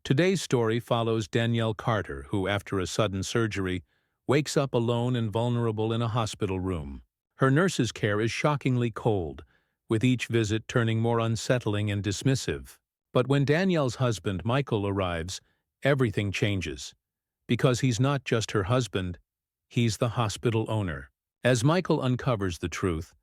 Today's story follows Danielle Carter, who, after a sudden surgery, wakes up alone and vulnerable in a hospital room. Her nurse's care is shockingly cold, with each visit turning more unsettling and dismissive. But when Danielle's husband, Michael, arrives, everything changes. Because he's not just her husband, he's the hospital owner. As Michael uncovers the truth,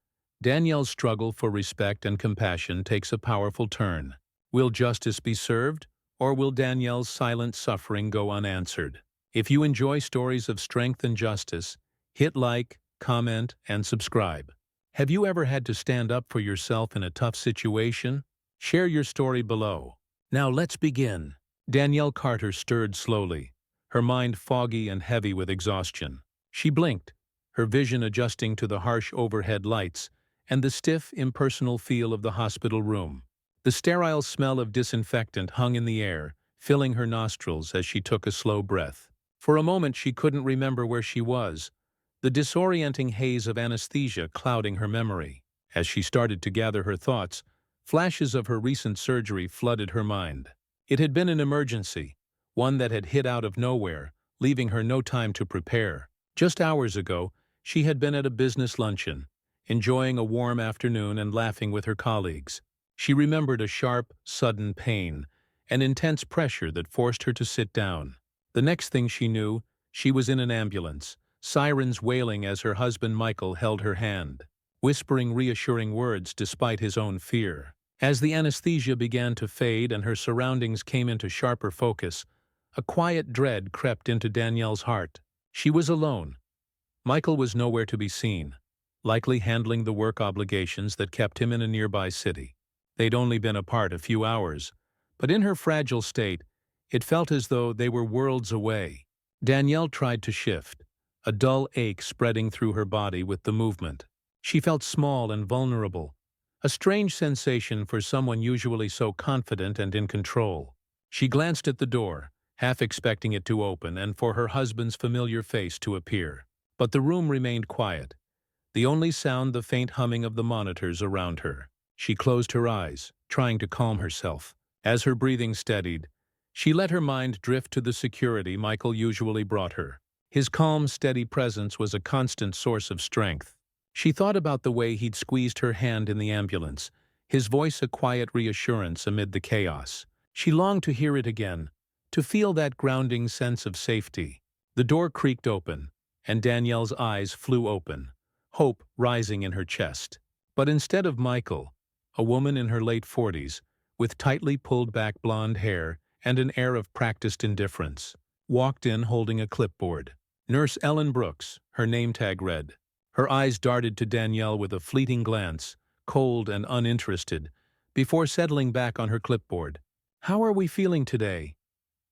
Danielle's struggle for respect and compassion takes a powerful turn. Will justice be served, or will Danielle's silent suffering go unanswered? If you enjoy stories of strength and justice, hit like, comment, and subscribe. Have you ever had to stand up for yourself in a tough situation? Share your story below. Now let's begin. Danielle Carter stirred slowly, her mind foggy and heavy with exhaustion. She blinked, her vision adjusting to the harsh overhead lights and the stiff, impersonal feel of the hospital room. The sterile smell of disinfectant hung in the air, filling her nostrils as she took a slow breath. For a moment she couldn't remember where she was, the disorienting haze of anesthesia clouding her memory. As she started to gather her thoughts, flashes of her recent surgery flooded her mind. It had been an emergency, one that had hit out of nowhere, leaving her no time to prepare. Just hours ago, she had been at a business luncheon, enjoying a warm afternoon and laughing with her colleagues. She remembered a sharp, sudden pain, an intense pressure that forced her to sit down. The next thing she knew, she was in an ambulance, sirens wailing as her husband Michael held her hand, whispering reassuring words despite his own fear. As the anesthesia began to fade and her surroundings came into sharper focus, a quiet dread crept into Danielle's heart. She was alone. Michael was nowhere to be seen, likely handling the work obligations that kept him in a nearby city. They'd only been apart a few hours, but in her fragile state, it felt as though they were worlds away. Danielle tried to shift, a dull ache spreading through her body with the movement. She felt small and vulnerable, a strange sensation for someone usually so confident and in control. She glanced at the door, half expecting it to open and for her husband's familiar face to appear. But the room remained quiet, the only sound the faint humming of the monitors around her. She closed her eyes, trying to calm herself. As her breathing steadied, she let her mind drift to the security Michael usually brought her. His calm, steady presence was a constant source of strength. She thought about the way he'd squeezed her hand in the ambulance, his voice a quiet reassurance amid the chaos. She longed to hear it again, to feel that grounding sense of safety. The door creaked open, and Danielle's eyes flew open, hope rising in her chest. But instead of Michael, a woman in her late 40s, with tightly pulled back blonde hair and an air of practiced indifference, walked in holding a clipboard. Nurse Ellen Brooks, her name tag read. Her eyes darted to Danielle with a fleeting glance, cold and uninterested, before settling back on her clipboard. "How are we feeling today?"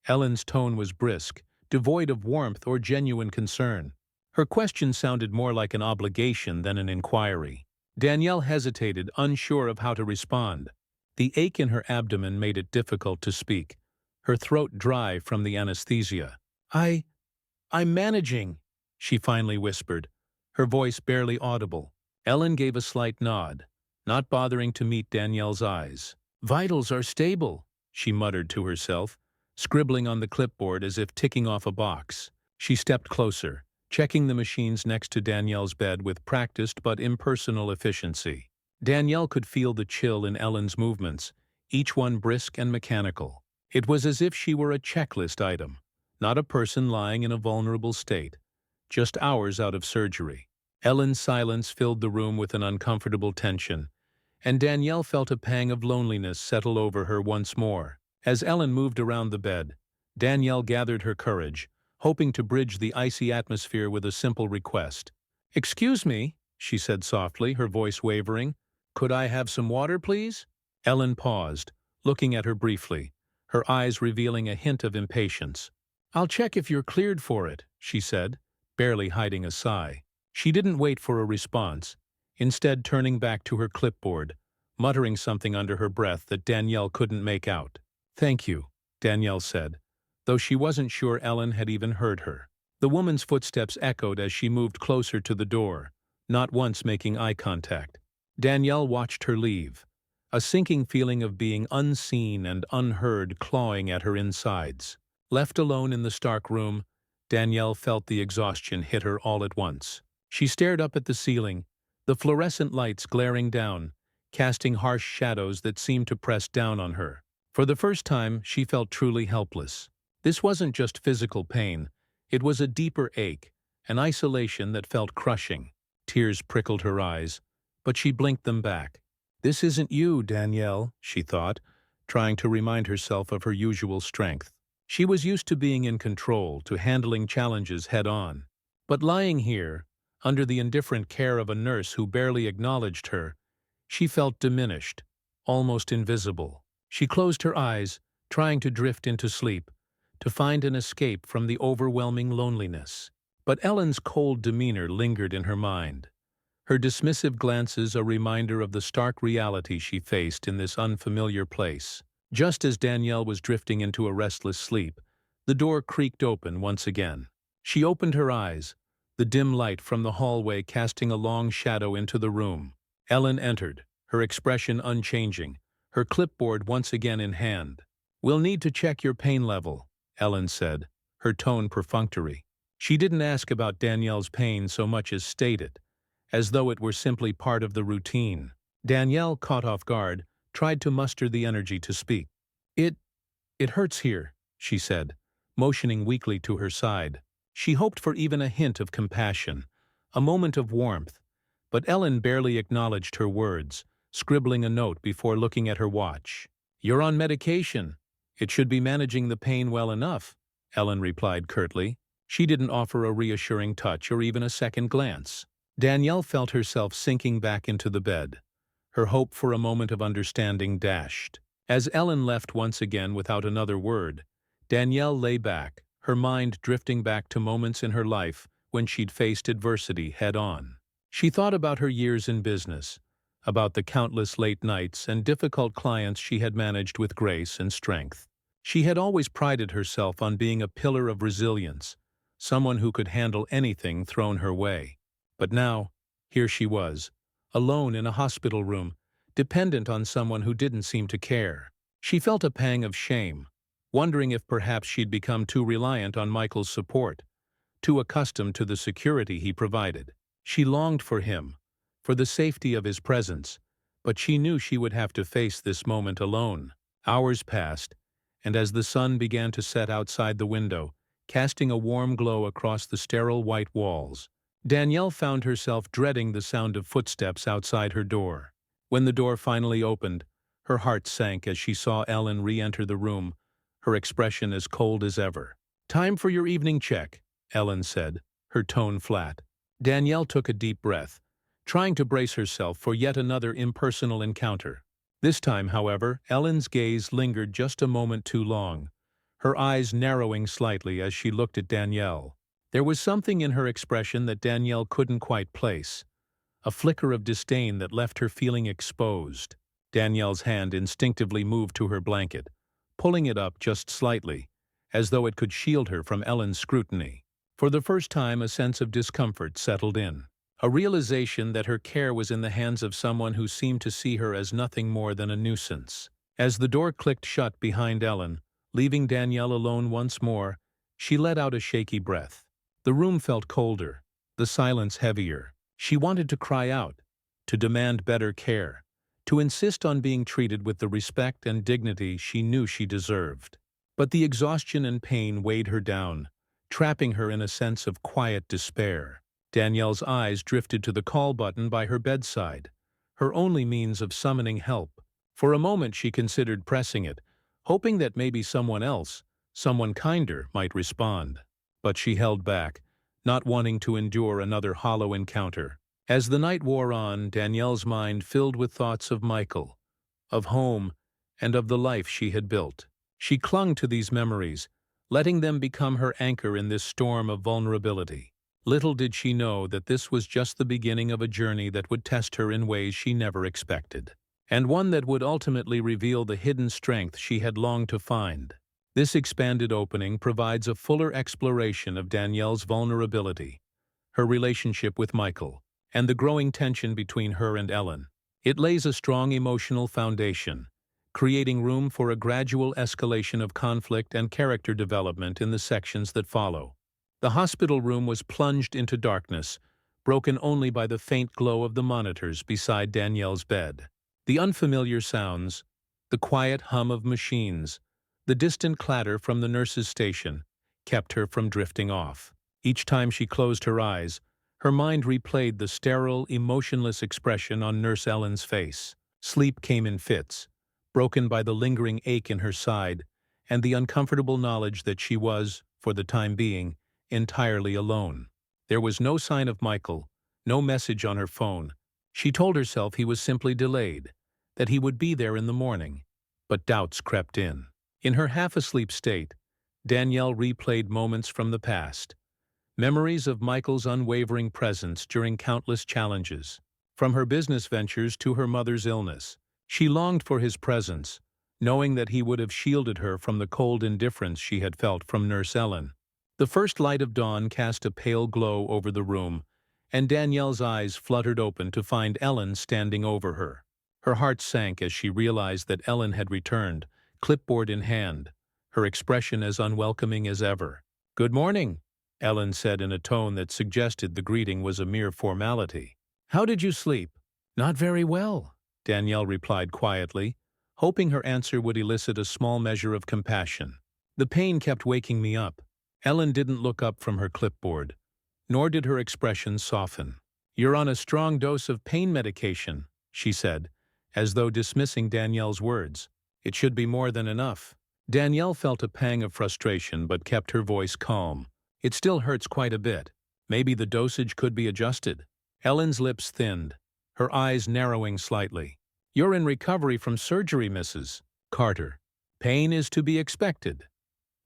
Ellen's tone was brisk, devoid of warmth or genuine concern. Her question sounded more like an obligation than an inquiry. Danielle hesitated, unsure of how to respond. The ache in her abdomen made it difficult to speak, her throat dry from the anesthesia. I'm managing," she finally whispered, her voice barely audible. Ellen gave a slight nod, not bothering to meet Danielle's eyes. "Vitals are stable," she muttered to herself, scribbling on the clipboard as if ticking off a box. She stepped closer, checking the machines next to Danielle's bed with practiced but impersonal efficiency. Danielle could feel the chill in Ellen's movements, each one brisk and mechanical. It was as if she were a checklist item, not a person lying in a vulnerable state, just hours out of surgery. Ellen's silence filled the room with an uncomfortable tension, and Danielle felt a pang of loneliness settle over her once more. As Ellen moved around the bed, Danielle gathered her courage, hoping to bridge the icy atmosphere with a simple request. "Excuse me," she said softly, her voice wavering. "Could I have some water, please?" Ellen paused, looking at her briefly, her eyes revealing a hint of impatience. "I'll check if you're cleared for it," she said, barely hiding a sigh. She didn't wait for a response, instead turning back to her clipboard, muttering something under her breath that Danielle couldn't make out. "Thank you," Danielle said, though she wasn't sure Ellen had even heard her. The woman's footsteps echoed as she moved closer to the door, not once making eye contact. Danielle watched her leave, a sinking feeling of being unseen and unheard clawing at her insides. Left alone in the stark room, Danielle felt the exhaustion hit her all at once. She stared up at the ceiling, the fluorescent lights glaring down, casting harsh shadows that seemed to press down on her. For the first time, she felt truly helpless. This wasn't just physical pain, it was a deeper ache, an isolation that felt crushing. Tears prickled her eyes, but she blinked them back. "This isn't you, Danielle," she thought, trying to remind herself of her usual strength. She was used to being in control, to handling challenges head-on. But lying here, under the indifferent care of a nurse who barely acknowledged her, she felt diminished, almost invisible. She closed her eyes, trying to drift into sleep, to find an escape from the overwhelming loneliness. But Ellen's cold demeanor lingered in her mind, her dismissive glances a reminder of the stark reality she faced in this unfamiliar place. Just as Danielle was drifting into a restless sleep, the door creaked open once again. She opened her eyes, the dim light from the hallway casting a long shadow into the room. Ellen entered, her expression unchanging, her clipboard once again in hand. "We'll need to check your pain level," Ellen said, her tone perfunctory. She didn't ask about Danielle's pain so much as state it, as though it were simply part of the routine. Danielle, caught off guard, tried to muster the energy to speak. It hurts here," she said, motioning weakly to her side. She hoped for even a hint of compassion, a moment of warmth, but Ellen barely acknowledged her words, scribbling a note before looking at her watch. "You're on medication. It should be managing the pain well enough," Ellen replied curtly. She didn't offer a reassuring touch or even a second glance. Danielle felt herself sinking back into the bed, her hope for a moment of understanding dashed. As Ellen left once again without another word, Danielle lay back, her mind drifting back to moments in her life when she'd faced adversity head-on. She thought about her years in business, about the countless late nights and difficult clients she had managed with grace and strength. She had always prided herself on being a pillar of resilience, someone who could handle anything thrown her way. But now, here she was, alone in a hospital room, dependent on someone who didn't seem to care. She felt a pang of shame, wondering if perhaps she'd become too reliant on Michael's support, too accustomed to the security he provided. She longed for him, for the safety of his presence, but she knew she would have to face this moment alone. Hours passed, and as the sun began to set outside the window, casting a warm glow across the sterile white walls, Danielle found herself dreading the sound of footsteps outside her door. When the door finally opened, her heart sank as she saw Ellen re-enter the room, her expression as cold as ever. "Time for your evening check," Ellen said, her tone flat. Danielle took a deep breath, trying to brace herself for yet another impersonal encounter. This time, however, Ellen's gaze lingered just a moment too long, her eyes narrowing slightly as she looked at Danielle. There was something in her expression that Danielle couldn't quite place, a flicker of disdain that left her feeling exposed. Danielle's hand instinctively moved to her blanket, pulling it up just slightly, as though it could shield her from Ellen's scrutiny. For the first time, a sense of discomfort settled in, a realization that her care was in the hands of someone who seemed to see her as nothing more than a nuisance. As the door clicked shut behind Ellen, leaving Danielle alone once more, she let out a shaky breath. The room felt colder, the silence heavier. She wanted to cry out, to demand better care, to insist on being treated with the respect and dignity she knew she deserved. But the exhaustion and pain weighed her down, trapping her in a sense of quiet despair. Danielle's eyes drifted to the call button by her bedside, her only means of summoning help. For a moment she considered pressing it, hoping that maybe someone else, someone kinder, might respond. But she held back, not wanting to endure another hollow encounter. As the night wore on, Danielle's mind filled with thoughts of Michael, of home, and of the life she had built. She clung to these memories, letting them become her anchor in this storm of vulnerability. Little did she know that this was just the beginning of a journey that would test her in ways she never expected, and one that would ultimately reveal the hidden strength she had longed to find. This expanded opening provides a fuller exploration of Danielle's vulnerability, her relationship with Michael, and the growing tension between her and Ellen. It lays a strong emotional foundation, creating room for a gradual escalation of conflict and character development in the sections that follow. The hospital room was plunged into darkness, broken only by the faint glow of the monitors beside Danielle's bed. The unfamiliar sounds, the quiet hum of machines, the distant clatter from the nurse's station, kept her from drifting off. Each time she closed her eyes, her mind replayed the sterile, emotionless expression on Nurse Ellen's face. Sleep came in fits, broken by the lingering ache in her side and the uncomfortable knowledge that she was, for the time being, entirely alone. There was no sign of Michael, no message on her phone. She told herself he was simply delayed, that he would be there in the morning, but doubts crept in. In her half-asleep state, Danielle replayed moments from the past, memories of Michael's unwavering presence during countless challenges. From her business ventures to her mother's illness, she longed for his presence, knowing that he would have shielded her from the cold indifference she had felt from Nurse Ellen. The first light of dawn cast a pale glow over the room, and Danielle's eyes fluttered open to find Ellen standing over her. Her heart sank as she realized that Ellen had returned, clipboard in hand, her expression as unwelcoming as ever. "Good morning," Ellen said in a tone that suggested the greeting was a mere formality. "How did you sleep?" "Not very well," Danielle replied quietly, hoping her answer would elicit a small measure of compassion. "The pain kept waking me up." Ellen didn't look up from her clipboard, nor did her expression soften. "You're on a strong dose of pain medication," she said, as though dismissing Danielle's words. "It should be more than enough." Danielle felt a pang of frustration but kept her voice calm. "It still hurts quite a bit. Maybe the dosage could be adjusted." Ellen's lips thinned, her eyes narrowing slightly. "You're in recovery from surgery, Mrs. Carter. Pain is to be expected."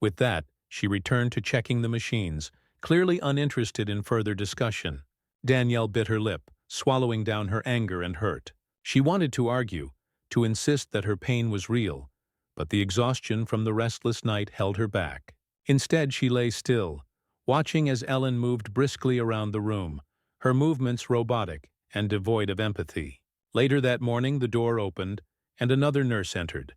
With that, she returned to checking the machines, clearly uninterested in further discussion. Danielle bit her lip, swallowing down her anger and hurt. She wanted to argue, to insist that her pain was real, but the exhaustion from the restless night held her back. Instead, she lay still, watching as Ellen moved briskly around the room, her movements robotic and devoid of empathy. Later that morning, the door opened, and another nurse entered,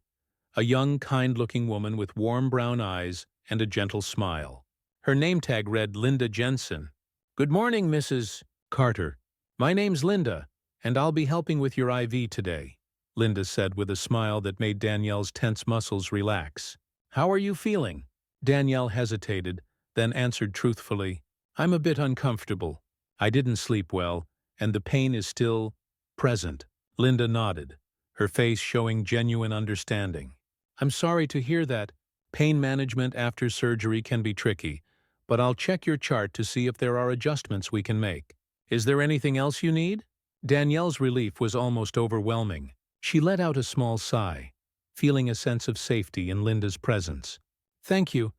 a young, kind-looking woman with warm brown eyes and a gentle smile. Her name tag read Linda Jensen. "Good morning, Mrs. Carter. My name's Linda, and I'll be helping with your IV today," Linda said with a smile that made Danielle's tense muscles relax. "How are you feeling?" Danielle hesitated, then answered truthfully, "I'm a bit uncomfortable. I didn't sleep well, and the pain is still present." Linda nodded, her face showing genuine understanding. "I'm sorry to hear that. Pain management after surgery can be tricky, but I'll check your chart to see if there are adjustments we can make. Is there anything else you need?" Danielle's relief was almost overwhelming. She let out a small sigh, feeling a sense of safety in Linda's presence. "Thank you.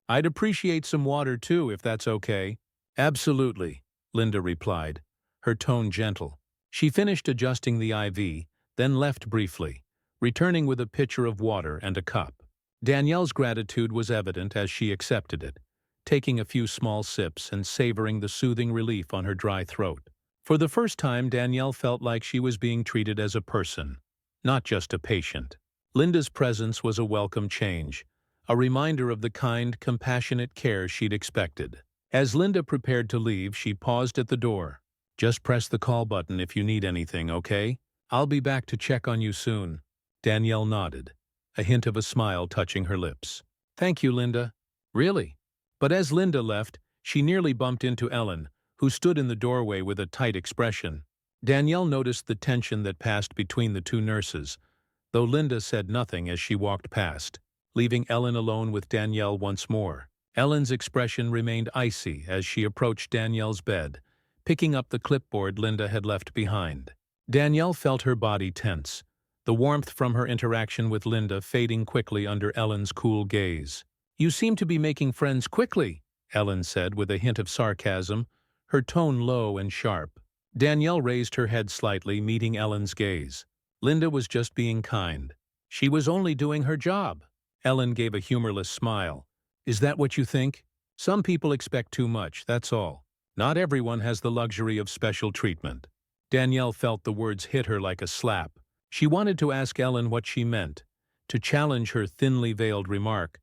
I'd appreciate some water too, if that's okay." "Absolutely," Linda replied, her tone gentle. She finished adjusting the IV, then left briefly, returning with a pitcher of water and a cup. Danielle's gratitude was evident as she accepted it, taking a few small sips and savoring the soothing relief on her dry throat. For the first time, Danielle felt like she was being treated as a person, not just a patient. Linda's presence was a welcome change, a reminder of the kind, compassionate care she'd expected. As Linda prepared to leave, she paused at the door. "Just press the call button if you need anything, okay? I'll be back to check on you soon." Danielle nodded, a hint of a smile touching her lips. "Thank you, Linda." "Really?" But as Linda left, she nearly bumped into Ellen, who stood in the doorway with a tight expression. Danielle noticed the tension that passed between the two nurses, though Linda said nothing as she walked past, leaving Ellen alone with Danielle once more. Ellen's expression remained icy as she approached Danielle's bed, picking up the clipboard Linda had left behind. Danielle felt her body tense, the warmth from her interaction with Linda fading quickly under Ellen's cool gaze. "You seem to be making friends quickly," Ellen said with a hint of sarcasm, her tone low and sharp. Danielle raised her head slightly, meeting Ellen's gaze. Linda was just being kind. She was only doing her job. Ellen gave a humorless smile. "Is that what you think? Some people expect too much, that's all. Not everyone has the luxury of special treatment." Danielle felt the words hit her like a slap. She wanted to ask Ellen what she meant, to challenge her thinly veiled remark,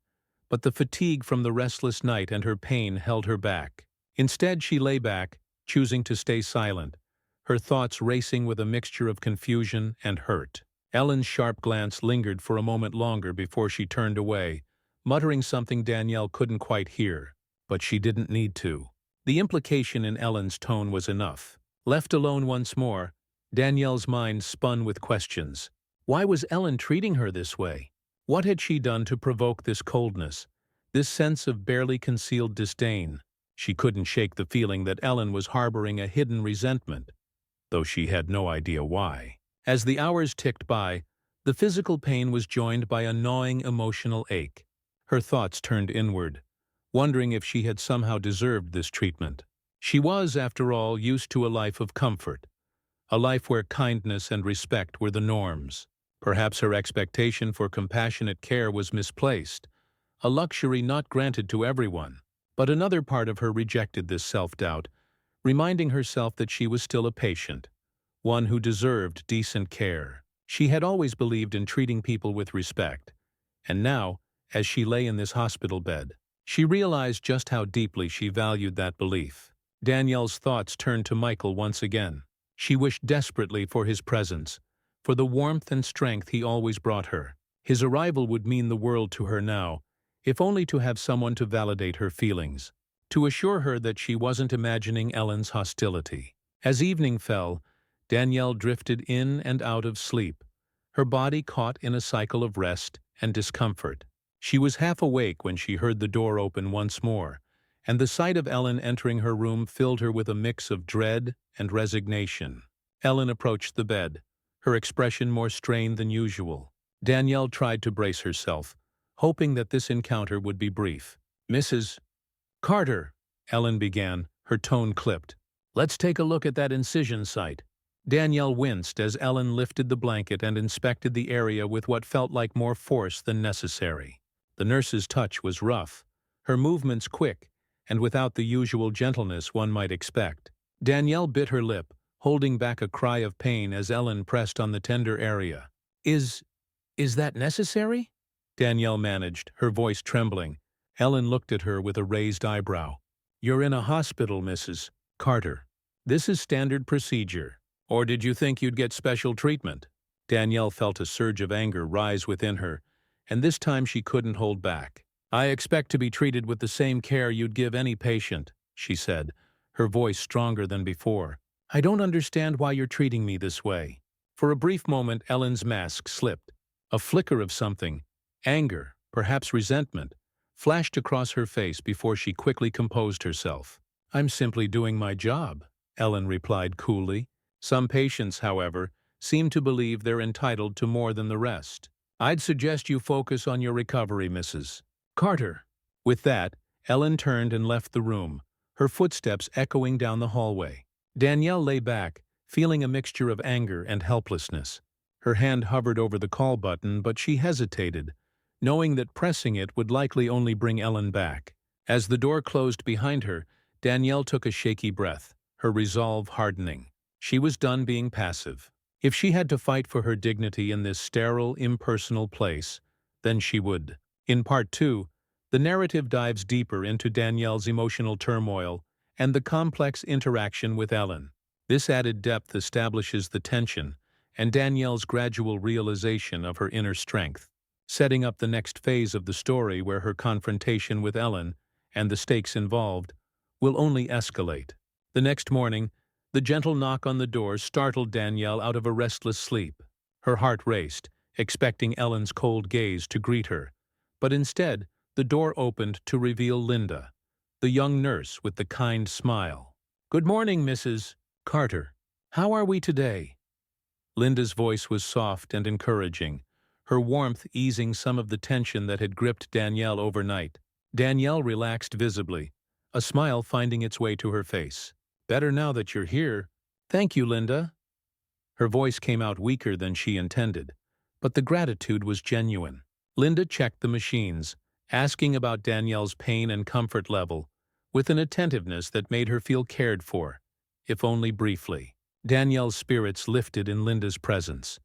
but the fatigue from the restless night and her pain held her back. Instead, she lay back, choosing to stay silent, her thoughts racing with a mixture of confusion and hurt. Ellen's sharp glance lingered for a moment longer before she turned away, muttering something Danielle couldn't quite hear, but she didn't need to. The implication in Ellen's tone was enough. Left alone once more, Danielle's mind spun with questions. Why was Ellen treating her this way? What had she done to provoke this coldness, this sense of barely concealed disdain? She couldn't shake the feeling that Ellen was harboring a hidden resentment, though she had no idea why. As the hours ticked by, the physical pain was joined by a gnawing emotional ache. Her thoughts turned inward, wondering if she had somehow deserved this treatment. She was, after all, used to a life of comfort, a life where kindness and respect were the norms. Perhaps her expectation for compassionate care was misplaced, a luxury not granted to everyone. But another part of her rejected this self-doubt, reminding herself that she was still a patient, one who deserved decent care. She had always believed in treating people with respect, and now, as she lay in this hospital bed, she realized just how deeply she valued that belief. Danielle's thoughts turned to Michael once again. She wished desperately for his presence, for the warmth and strength he always brought her. His arrival would mean the world to her now, if only to have someone to validate her feelings, to assure her that she wasn't imagining Ellen's hostility. As evening fell, Danielle drifted in and out of sleep, her body caught in a cycle of rest and discomfort. She was half awake when she heard the door open once more, and the sight of Ellen entering her room filled her with a mix of dread and resignation. Ellen approached the bed, her expression more strained than usual. Danielle tried to brace herself, hoping that this encounter would be brief. "Mrs. Carter," Ellen began, her tone clipped. "Let's take a look at that incision site." Danielle winced as Ellen lifted the blanket and inspected the area with what felt like more force than necessary. The nurse's touch was rough, her movements quick, and without the usual gentleness one might expect. Danielle bit her lip, holding back a cry of pain as Ellen pressed on the tender area. Is that necessary?" Danielle managed, her voice trembling. Ellen looked at her with a raised eyebrow. "You're in a hospital, Mrs. Carter. This is standard procedure. Or did you think you'd get special treatment?" Danielle felt a surge of anger rise within her, and this time she couldn't hold back. "I expect to be treated with the same care you'd give any patient," she said, her voice stronger than before. "I don't understand why you're treating me this way." For a brief moment, Ellen's mask slipped. A flicker of something, anger, perhaps resentment, flashed across her face before she quickly composed herself. "I'm simply doing my job," Ellen replied coolly. Some patients, however, seem to believe they're entitled to more than the rest. "I'd suggest you focus on your recovery, Mrs. Carter." With that, Ellen turned and left the room, her footsteps echoing down the hallway. Danielle lay back, feeling a mixture of anger and helplessness. Her hand hovered over the call button, but she hesitated, knowing that pressing it would likely only bring Ellen back. As the door closed behind her, Danielle took a shaky breath, her resolve hardening. She was done being passive. If she had to fight for her dignity in this sterile, impersonal place, then she would. In Part 2, the narrative dives deeper into Danielle's emotional turmoil and the complex interaction with Ellen. This added depth establishes the tension and Danielle's gradual realization of her inner strength, setting up the next phase of the story where her confrontation with Ellen and the stakes involved will only escalate. The next morning, the gentle knock on the door startled Danielle out of a restless sleep. Her heart raced, expecting Ellen's cold gaze to greet her, but instead, the door opened to reveal Linda, the young nurse with the kind smile. "Good morning, Mrs. Carter. How are we today?" Linda's voice was soft and encouraging, her warmth easing some of the tension that had gripped Danielle overnight. Danielle relaxed visibly, a smile finding its way to her face. "Better now that you're here." "Thank you, Linda." Her voice came out weaker than she intended, but the gratitude was genuine. Linda checked the machines, asking about Danielle's pain and comfort level, with an attentiveness that made her feel cared for, if only briefly. Danielle's spirits lifted in Linda's presence,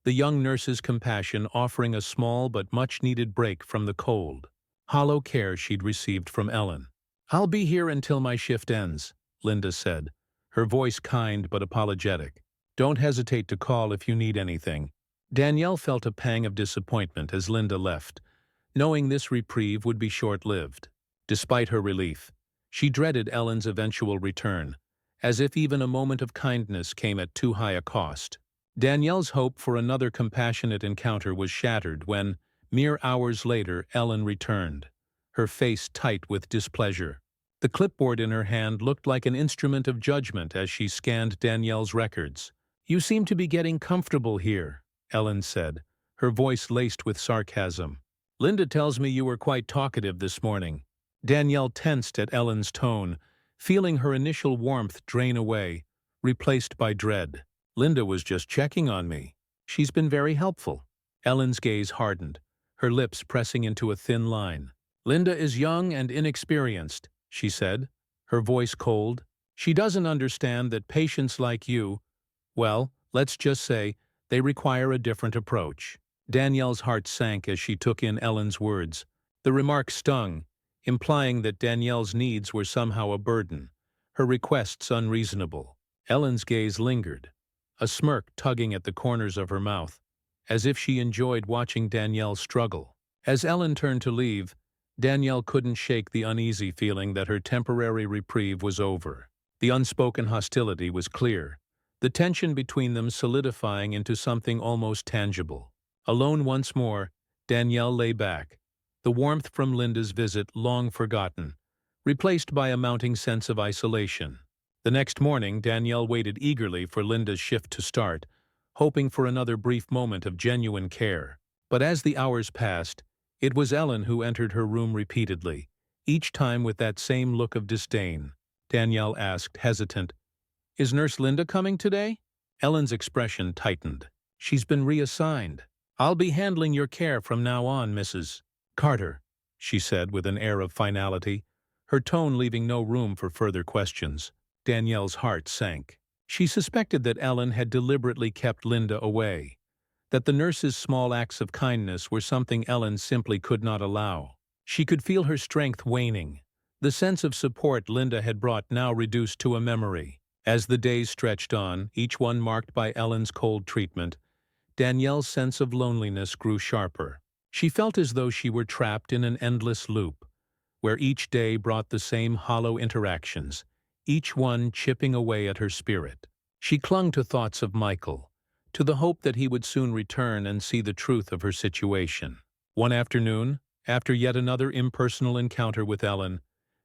the young nurse's compassion offering a small but much-needed break from the cold, hollow care she'd received from Ellen. "I'll be here until my shift ends," Linda said, her voice kind but apologetic. "Don't hesitate to call if you need anything." Danielle felt a pang of disappointment as Linda left, knowing this reprieve would be short-lived. Despite her relief, she dreaded Ellen's eventual return, as if even a moment of kindness came at too high a cost. Danielle's hope for another compassionate encounter was shattered when, mere hours later, Ellen returned, her face tight with displeasure. The clipboard in her hand looked like an instrument of judgment as she scanned Danielle's records. "You seem to be getting comfortable here," Ellen said, her voice laced with sarcasm. "Linda tells me you were quite talkative this morning." Danielle tensed at Ellen's tone, feeling her initial warmth drain away, replaced by dread. "Linda was just checking on me. She's been very helpful." Ellen's gaze hardened, her lips pressing into a thin line. "Linda is young and inexperienced," she said, her voice cold. "She doesn't understand that patients like you, well, let's just say, they require a different approach." Danielle's heart sank as she took in Ellen's words. The remark stung, implying that Danielle's needs were somehow a burden, her requests unreasonable. Ellen's gaze lingered, a smirk tugging at the corners of her mouth, as if she enjoyed watching Danielle struggle. As Ellen turned to leave, Danielle couldn't shake the uneasy feeling that her temporary reprieve was over. The unspoken hostility was clear, the tension between them solidifying into something almost tangible. Alone once more, Danielle lay back, the warmth from Linda's visit long forgotten, replaced by a mounting sense of isolation. The next morning, Danielle waited eagerly for Linda's shift to start, hoping for another brief moment of genuine care. But as the hours passed, it was Ellen who entered her room repeatedly, each time with that same look of disdain. Danielle asked, hesitant, "Is Nurse Linda coming today?" Ellen's expression tightened. "She's been reassigned. I'll be handling your care from now on, Mrs. Carter," she said with an air of finality, her tone leaving no room for further questions. Danielle's heart sank. She suspected that Ellen had deliberately kept Linda away, that the nurse's small acts of kindness were something Ellen simply could not allow. She could feel her strength waning, the sense of support Linda had brought now reduced to a memory. As the days stretched on, each one marked by Ellen's cold treatment, Danielle's sense of loneliness grew sharper. She felt as though she were trapped in an endless loop, where each day brought the same hollow interactions, each one chipping away at her spirit. She clung to thoughts of Michael, to the hope that he would soon return and see the truth of her situation. One afternoon, after yet another impersonal encounter with Ellen,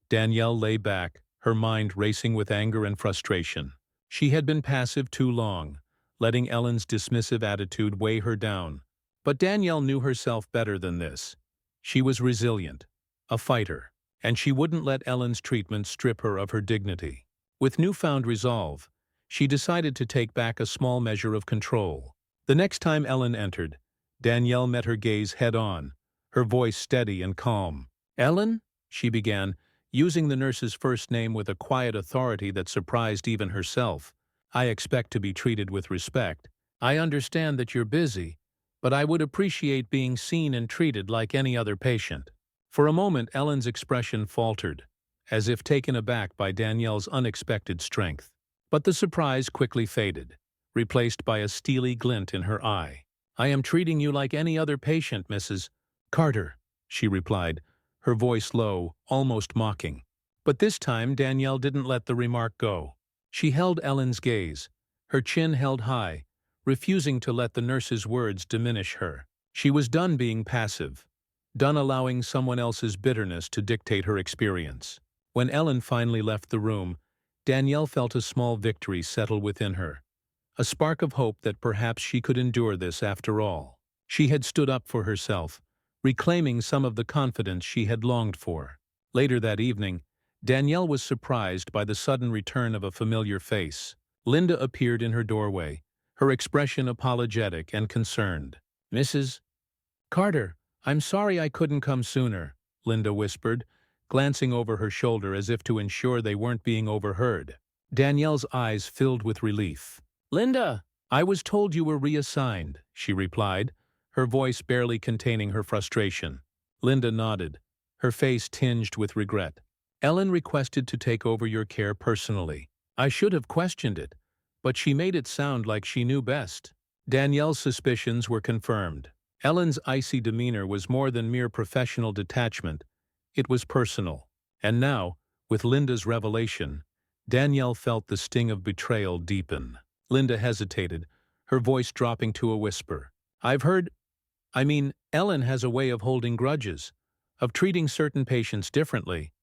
Danielle lay back, her mind racing with anger and frustration. She had been passive too long, letting Ellen's dismissive attitude weigh her down. But Danielle knew herself better than this. She was resilient, a fighter, and she wouldn't let Ellen's treatment strip her of her dignity. With newfound resolve, she decided to take back a small measure of control. The next time Ellen entered, Danielle met her gaze head-on, her voice steady and calm. "Ellen?" she began, using the nurse's first name with a quiet authority that surprised even herself. "I expect to be treated with respect. I understand that you're busy, but I would appreciate being seen and treated like any other patient." For a moment, Ellen's expression faltered, as if taken aback by Danielle's unexpected strength. But the surprise quickly faded, replaced by a steely glint in her eye. "I am treating you like any other patient, Mrs. Carter," she replied, her voice low, almost mocking. But this time Danielle didn't let the remark go. She held Ellen's gaze, her chin held high, refusing to let the nurse's words diminish her. She was done being passive, done allowing someone else's bitterness to dictate her experience. When Ellen finally left the room, Danielle felt a small victory settle within her, a spark of hope that perhaps she could endure this after all. She had stood up for herself, reclaiming some of the confidence she had longed for. Later that evening, Danielle was surprised by the sudden return of a familiar face. Linda appeared in her doorway, her expression apologetic and concerned. "Mrs. Carter, I'm sorry I couldn't come sooner," Linda whispered, glancing over her shoulder as if to ensure they weren't being overheard. Danielle's eyes filled with relief. "Linda, I was told you were reassigned," she replied, her voice barely containing her frustration. Linda nodded, her face tinged with regret. "Ellen requested to take over your care personally. I should have questioned it, but she made it sound like she knew best." Danielle's suspicions were confirmed. Ellen's icy demeanor was more than mere professional detachment, it was personal. And now, with Linda's revelation, Danielle felt the sting of betrayal deepen. Linda hesitated, her voice dropping to a whisper. Ellen has a way of holding grudges, of treating certain patients differently."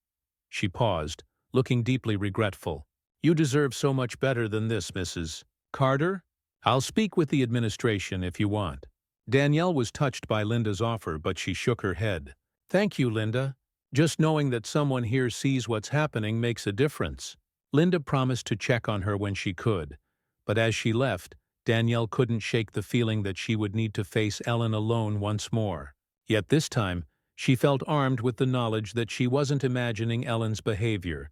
She paused, looking deeply regretful. "You deserve so much better than this, Mrs. Carter. I'll speak with the administration if you want." Danielle was touched by Linda's offer, but she shook her head. "Thank you, Linda. Just knowing that someone here sees what's happening makes a difference." Linda promised to check on her when she could, but as she left, Danielle couldn't shake the feeling that she would need to face Ellen alone once more. Yet this time, she felt armed with the knowledge that she wasn't imagining Ellen's behavior,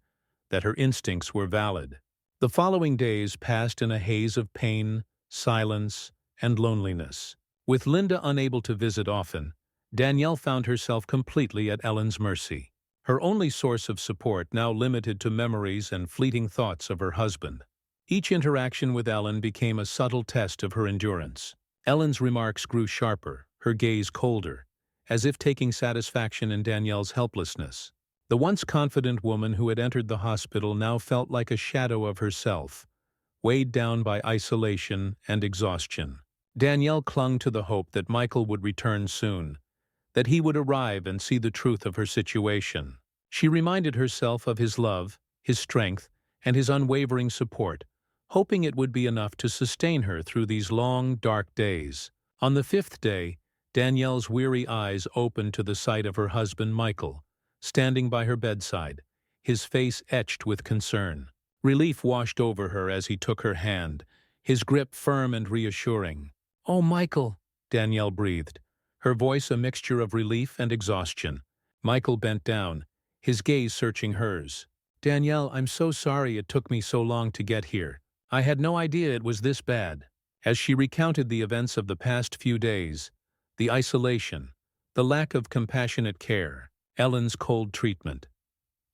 that her instincts were valid. The following days passed in a haze of pain, silence, and loneliness. With Linda unable to visit often, Danielle found herself completely at Ellen's mercy. Her only source of support now limited to memories and fleeting thoughts of her husband. Each interaction with Ellen became a subtle test of her endurance. Ellen's remarks grew sharper, her gaze colder, as if taking satisfaction in Danielle's helplessness. The once confident woman who had entered the hospital now felt like a shadow of herself, weighed down by isolation and exhaustion. Danielle clung to the hope that Michael would return soon, that he would arrive and see the truth of her situation. She reminded herself of his love, his strength, and his unwavering support, hoping it would be enough to sustain her through these long, dark days. On the fifth day, Danielle's weary eyes opened to the sight of her husband Michael, standing by her bedside, his face etched with concern. Relief washed over her as he took her hand, his grip firm and reassuring. "Oh, Michael," Danielle breathed, her voice a mixture of relief and exhaustion. Michael bent down, his gaze searching hers. "Danielle, I'm so sorry it took me so long to get here. I had no idea it was this bad." As she recounted the events of the past few days, the isolation, the lack of compassionate care, Ellen's cold treatment,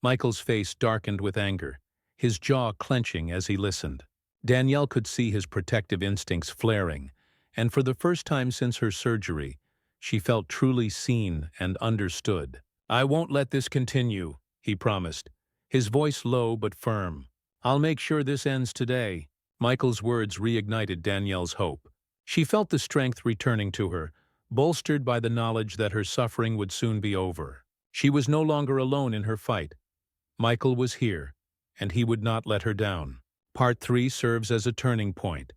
Michael's face darkened with anger, his jaw clenching as he listened. Danielle could see his protective instincts flaring, and for the first time since her surgery, she felt truly seen and understood. "I won't let this continue," he promised, his voice low but firm. "I'll make sure this ends today." Michael's words reignited Danielle's hope. She felt the strength returning to her, bolstered by the knowledge that her suffering would soon be over. She was no longer alone in her fight. Michael was here, and he would not let her down. Part 3 serves as a turning point,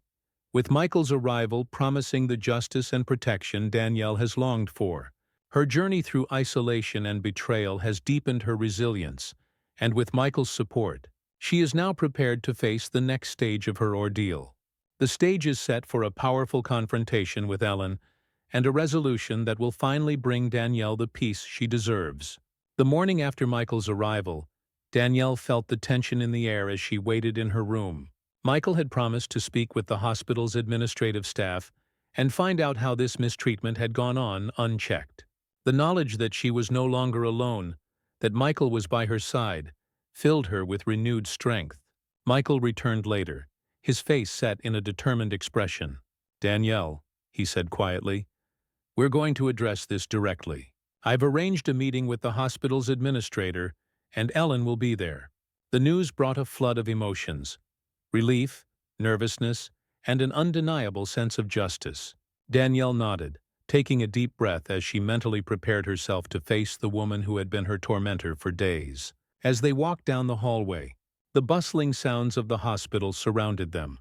with Michael's arrival promising the justice and protection Danielle has longed for. Her journey through isolation and betrayal has deepened her resilience, and with Michael's support, she is now prepared to face the next stage of her ordeal. The stage is set for a powerful confrontation with Ellen and a resolution that will finally bring Danielle the peace she deserves. The morning after Michael's arrival, Danielle felt the tension in the air as she waited in her room. Michael had promised to speak with the hospital's administrative staff and find out how this mistreatment had gone on unchecked. The knowledge that she was no longer alone, that Michael was by her side, filled her with renewed strength. Michael returned later, his face set in a determined expression. "Danielle," he said quietly, "we're going to address this directly. I've arranged a meeting with the hospital's administrator, and Ellen will be there." The news brought a flood of emotions: relief, nervousness, and an undeniable sense of justice. Danielle nodded, taking a deep breath as she mentally prepared herself to face the woman who had been her tormentor for days. As they walked down the hallway, the bustling sounds of the hospital surrounded them,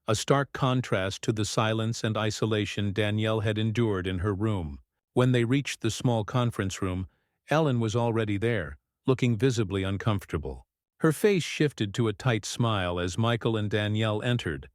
a stark contrast to the silence and isolation Danielle had endured in her room. When they reached the small conference room, Ellen was already there, looking visibly uncomfortable. Her face shifted to a tight smile as Michael and Danielle entered,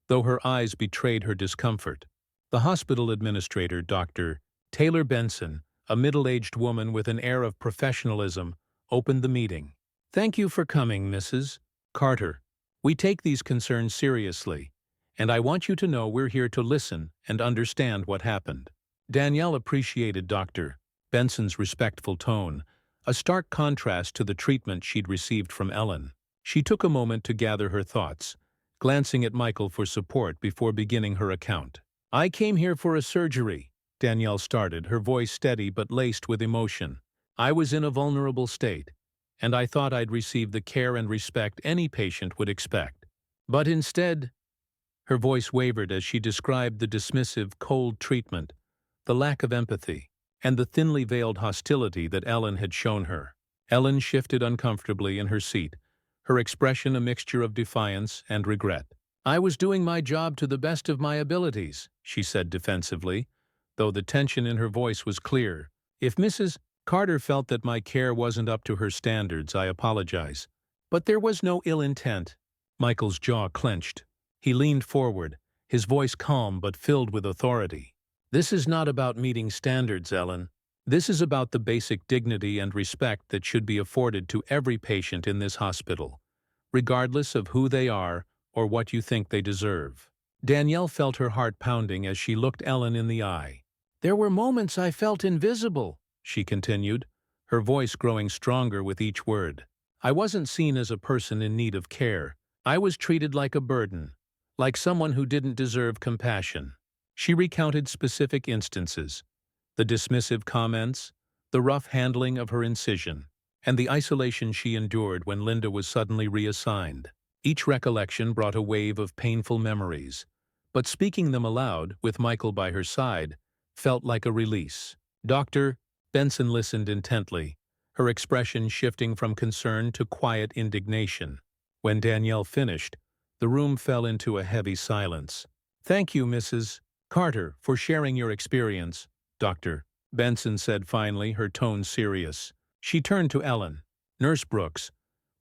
though her eyes betrayed her discomfort. The hospital administrator, Dr. Taylor Benson, a middle-aged woman with an air of professionalism, opened the meeting. "Thank you for coming, Mrs. Carter. We take these concerns seriously, and I want you to know we're here to listen and understand what happened." Danielle appreciated Dr. Benson's respectful tone, a stark contrast to the treatment she'd received from Ellen. She took a moment to gather her thoughts, glancing at Michael for support before beginning her account. "I came here for a surgery," Danielle started, her voice steady but laced with emotion. "I was in a vulnerable state, and I thought I'd receive the care and respect any patient would expect. But instead—" Her voice wavered as she described the dismissive, cold treatment, the lack of empathy, and the thinly veiled hostility that Ellen had shown her. Ellen shifted uncomfortably in her seat, her expression a mixture of defiance and regret. "I was doing my job to the best of my abilities," she said defensively, though the tension in her voice was clear. "If Mrs. Carter felt that my care wasn't up to her standards, I apologize. But there was no ill intent." Michael's jaw clenched. He leaned forward, his voice calm but filled with authority. "This is not about meeting standards, Ellen. This is about the basic dignity and respect that should be afforded to every patient in this hospital, regardless of who they are or what you think they deserve." Danielle felt her heart pounding as she looked Ellen in the eye. "There were moments I felt invisible," she continued, her voice growing stronger with each word. "I wasn't seen as a person in need of care. I was treated like a burden, like someone who didn't deserve compassion." She recounted specific instances, the dismissive comments, the rough handling of her incision, and the isolation she endured when Linda was suddenly reassigned. Each recollection brought a wave of painful memories, but speaking them aloud, with Michael by her side, felt like a release. Dr. Benson listened intently, her expression shifting from concern to quiet indignation. When Danielle finished, the room fell into a heavy silence. "Thank you, Mrs. Carter, for sharing your experience," Dr. Benson said finally, her tone serious. She turned to Ellen. "Nurse Brooks,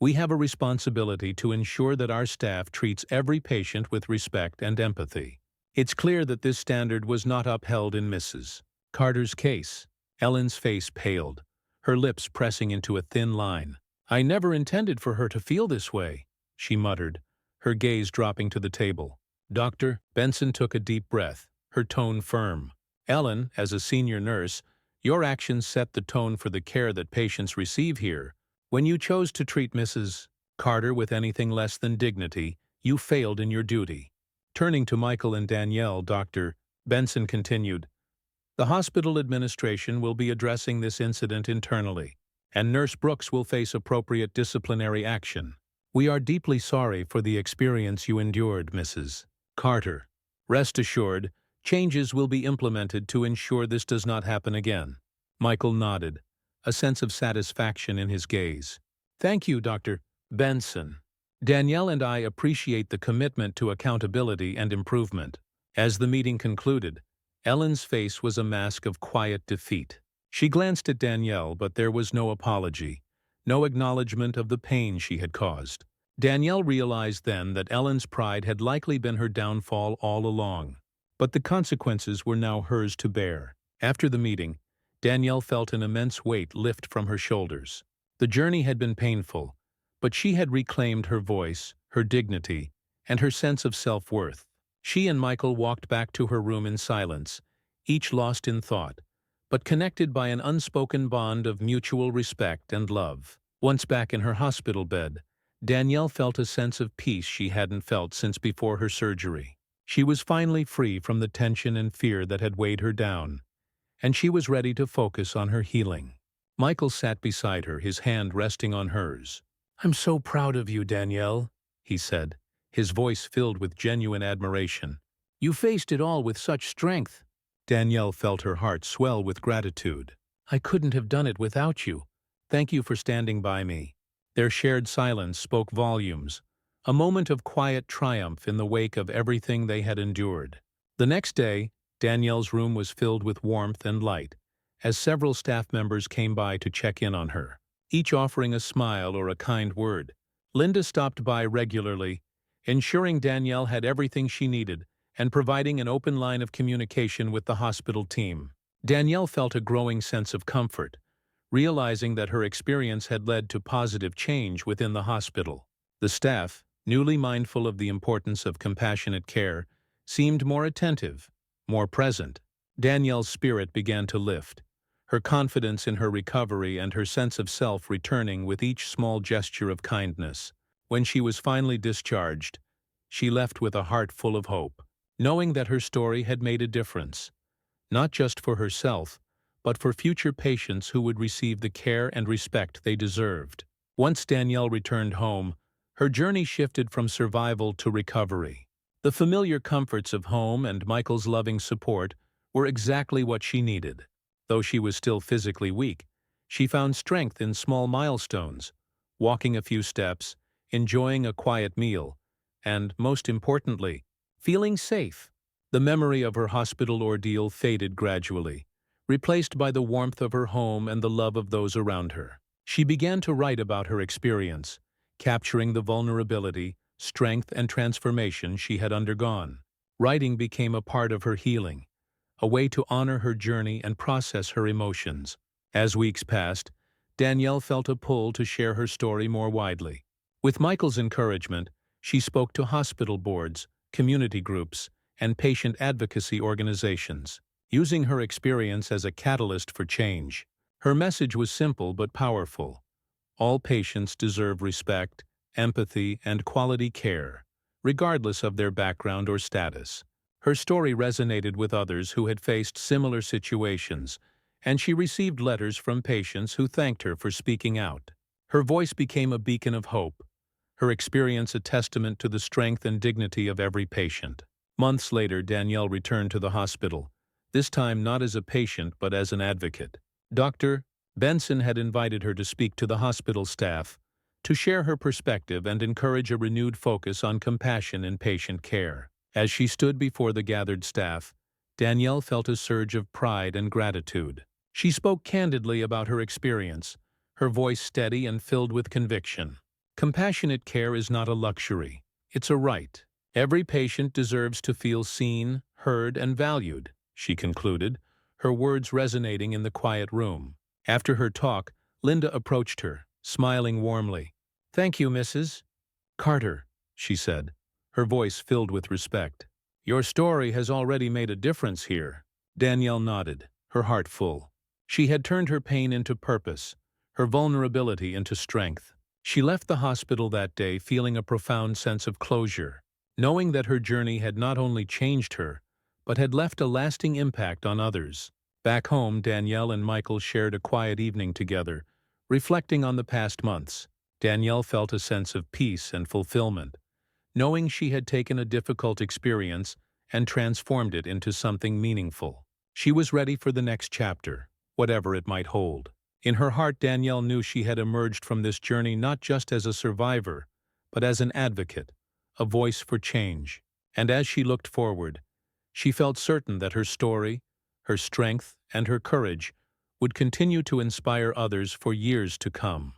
we have a responsibility to ensure that our staff treats every patient with respect and empathy. It's clear that this standard was not upheld in Mrs. Carter's case." Ellen's face paled, her lips pressing into a thin line. "I never intended for her to feel this way," she muttered, her gaze dropping to the table. Dr. Benson took a deep breath, her tone firm. "Ellen, as a senior nurse, your actions set the tone for the care that patients receive here. When you chose to treat Mrs. Carter with anything less than dignity, you failed in your duty." Turning to Michael and Danielle, Dr. Benson continued, "The hospital administration will be addressing this incident internally, and Nurse Brooks will face appropriate disciplinary action. We are deeply sorry for the experience you endured, Mrs. Carter. Rest assured, changes will be implemented to ensure this does not happen again." Michael nodded, a sense of satisfaction in his gaze. "Thank you, Dr. Benson. Danielle and I appreciate the commitment to accountability and improvement." As the meeting concluded, Ellen's face was a mask of quiet defeat. She glanced at Danielle, but there was no apology, no acknowledgement of the pain she had caused. Danielle realized then that Ellen's pride had likely been her downfall all along, but the consequences were now hers to bear. After the meeting, Danielle felt an immense weight lift from her shoulders. The journey had been painful, but she had reclaimed her voice, her dignity, and her sense of self-worth. She and Michael walked back to her room in silence, each lost in thought, but connected by an unspoken bond of mutual respect and love. Once back in her hospital bed, Danielle felt a sense of peace she hadn't felt since before her surgery. She was finally free from the tension and fear that had weighed her down, and she was ready to focus on her healing. Michael sat beside her, his hand resting on hers. "I'm so proud of you, Danielle," he said, his voice filled with genuine admiration. "You faced it all with such strength." Danielle felt her heart swell with gratitude. "I couldn't have done it without you. Thank you for standing by me." Their shared silence spoke volumes, a moment of quiet triumph in the wake of everything they had endured. The next day, Danielle's room was filled with warmth and light, as several staff members came by to check in on her, each offering a smile or a kind word. Linda stopped by regularly, ensuring Danielle had everything she needed and providing an open line of communication with the hospital team. Danielle felt a growing sense of comfort, realizing that her experience had led to positive change within the hospital. The staff, newly mindful of the importance of compassionate care, seemed more attentive, more present. Danielle's spirit began to lift, her confidence in her recovery and her sense of self returning with each small gesture of kindness. When she was finally discharged, she left with a heart full of hope, knowing that her story had made a difference, not just for herself, but for future patients who would receive the care and respect they deserved. Once Danielle returned home, her journey shifted from survival to recovery. The familiar comforts of home and Michael's loving support were exactly what she needed. Though she was still physically weak, she found strength in small milestones, walking a few steps, enjoying a quiet meal, and, most importantly, feeling safe. The memory of her hospital ordeal faded gradually, replaced by the warmth of her home and the love of those around her. She began to write about her experience, capturing the vulnerability, strength, and transformation she had undergone. Writing became a part of her healing, a way to honor her journey and process her emotions. As weeks passed, Danielle felt a pull to share her story more widely. With Michael's encouragement, she spoke to hospital boards, community groups, and patient advocacy organizations, using her experience as a catalyst for change. Her message was simple but powerful. All patients deserve respect, empathy, and quality care, regardless of their background or status. Her story resonated with others who had faced similar situations, and she received letters from patients who thanked her for speaking out. Her voice became a beacon of hope, her experience a testament to the strength and dignity of every patient. Months later, Danielle returned to the hospital, this time not as a patient but as an advocate. Dr. Benson had invited her to speak to the hospital staff, to share her perspective and encourage a renewed focus on compassion in patient care. As she stood before the gathered staff, Danielle felt a surge of pride and gratitude. She spoke candidly about her experience, her voice steady and filled with conviction. Compassionate care is not a luxury, it's a right. Every patient deserves to feel seen, heard, and valued, she concluded, her words resonating in the quiet room. After her talk, Linda approached her, smiling warmly. "Thank you, Mrs. Carter," she said, her voice filled with respect. "Your story has already made a difference here." Danielle nodded, her heart full. She had turned her pain into purpose, her vulnerability into strength. She left the hospital that day feeling a profound sense of closure, knowing that her journey had not only changed her, but had left a lasting impact on others. Back home, Danielle and Michael shared a quiet evening together, reflecting on the past months. Danielle felt a sense of peace and fulfillment, knowing she had taken a difficult experience and transformed it into something meaningful. She was ready for the next chapter, whatever it might hold. In her heart, Danielle knew she had emerged from this journey not just as a survivor, but as an advocate, a voice for change. And as she looked forward, she felt certain that her story, her strength, and her courage would continue to inspire others for years to come.